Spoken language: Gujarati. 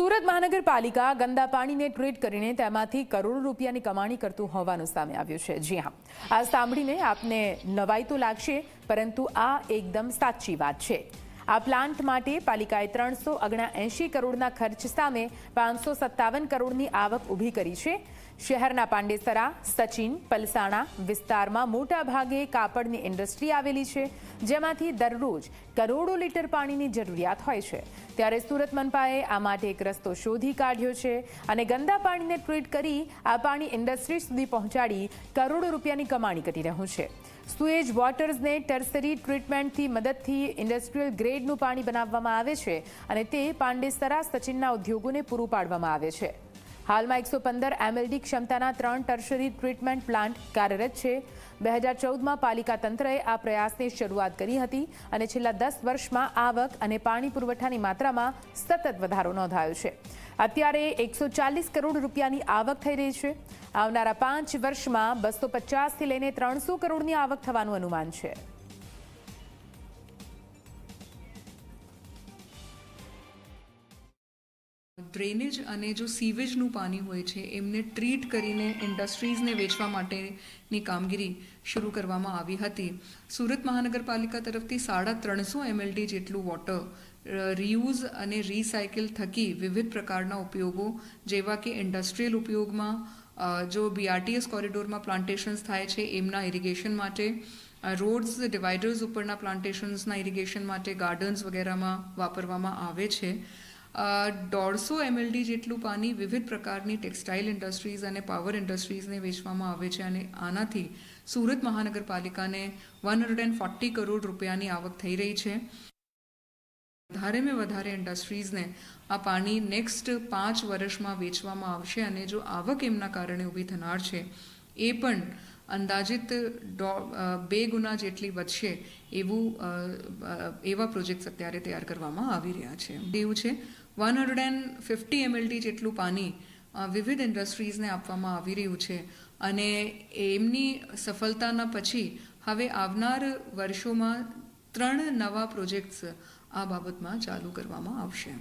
સુરત મહાનગરપાલિકા ગંદા પાણીને ટ્રીટ કરીને તેમાંથી કરોડો રૂપિયાની કમાણી કરતું હોવાનું સામે આવ્યું છે। જી હા, આ સાંભળીને આપને નવાઈ તો લાગશે, પરંતુ આ એકદમ સાચી વાત છે। આ પ્લાન્ટ માટે પાલિકાએ 379 કરોડના ખર્ચ સામે 557 કરોડની આવક ઊભી કરી છે। શહેરના પાંડેસરા, સચિન, પલસાણા વિસ્તારમાં મોટા ભાગે કાપડની ઇન્ડસ્ટ્રી આવેલી છે, જેમાંથી દરરોજ કરોડો લીટર પાણીની જરૂરિયાત હોય છે। ત્યારે સુરત મનપાએ આ માટે એક રસ્તો શોધી કાઢ્યો છે અને ગંદા પાણીને ટ્રીટ કરી આ પાણી ઇન્ડસ્ટ્રી સુધી પહોંચાડી કરોડો રૂપિયાની કમાણી કરી રહ્યું છે। સુએજ વોટર્સને ટર્સરી ટ્રીટમેન્ટથી મદદથી ઇન્ડસ્ટ્રીયલ ગ્રેડનું પાણી બનાવવામાં આવે છે અને તે પાંડેસરા, સચિનના ઉદ્યોગોને પૂરું પાડવામાં આવે છે। હાલમાં 115 MLD ક્ષમતાના 3 ટર્શરી ટ્રીટમેન્ટ પ્લાન્ટ કાર્યરત છે। 2014માં પાલિકા તંત્રએ આ પ્રયાસની શરૂઆત કરી હતી અને છેલ્લા 10 વર્ષમાં આવક અને પાણી પુરવઠાની માત્રામાં સતત વધારો નોંધાયો છે। અત્યારે 140 કરોડ રૂપિયાની આવક થઈ રહી છે। આવનારા 5 વર્ષમાં 250થી લઈને 300 કરોડની આવક થવાનું અનુમાન છે। ડ્રેનેજ અને જો સીવેજનું પાણી હોય છે એમને ટ્રીટ કરીને ઇન્ડસ્ટ્રીઝને વેચવા માટેની કામગીરી શરૂ કરવામાં આવી હતી। સુરત મહાનગરપાલિકા તરફથી 350 MLD જેટલું વોટર રીયુઝ અને રીસાયકલ થકી વિવિધ પ્રકારના ઉપયોગો જેવા કે ઇન્ડસ્ટ્રીયલ ઉપયોગમાં, જો BRTS કોરિડોરમાં પ્લાન્ટેશન્સ થાય છે એમના ઇરિગેશન માટે, રોડ્સ ડિવાઇડર્સ ઉપરના પ્લાન્ટેશન્સના ઇરિગેશન માટે, ગાર્ડન્સ વગેરેમાં વાપરવામાં આવે છે। 150 MLD જેટલું પાણી વિવિધ પ્રકારની ટેક્સટાઇલ ઇન્ડસ્ટ્રીઝ અને પાવર ઇન્ડસ્ટ્રીઝને વેચવામાં આવે છે અને આનાથી સુરત મહાનગરપાલિકાને 140 કરોડ રૂપિયાની આવક થઈ રહી છે। વધારેમાં વધારે ઇન્ડસ્ટ્રીઝને આ પાણી નેક્સ્ટ 5 વર્ષમાં વેચવામાં આવશે અને જો આવક એમના કારણે ઊભી થનાર છે એ પણ અંદાજિત 2 ગુના જેટલી વધશે એવા પ્રોજેક્ટ્સ અત્યારે તૈયાર કરવામાં આવી રહ્યા છે। એવું છે 150 MLD જેટલું પાણી વિવિધ ઇન્ડસ્ટ્રીઝને આપવામાં આવી રહ્યું છે અને એમની સફળતાના પછી હવે આવનાર વર્ષોમાં 3 નવા પ્રોજેક્ટ્સ આ બાબતમાં ચાલુ કરવામાં આવશે।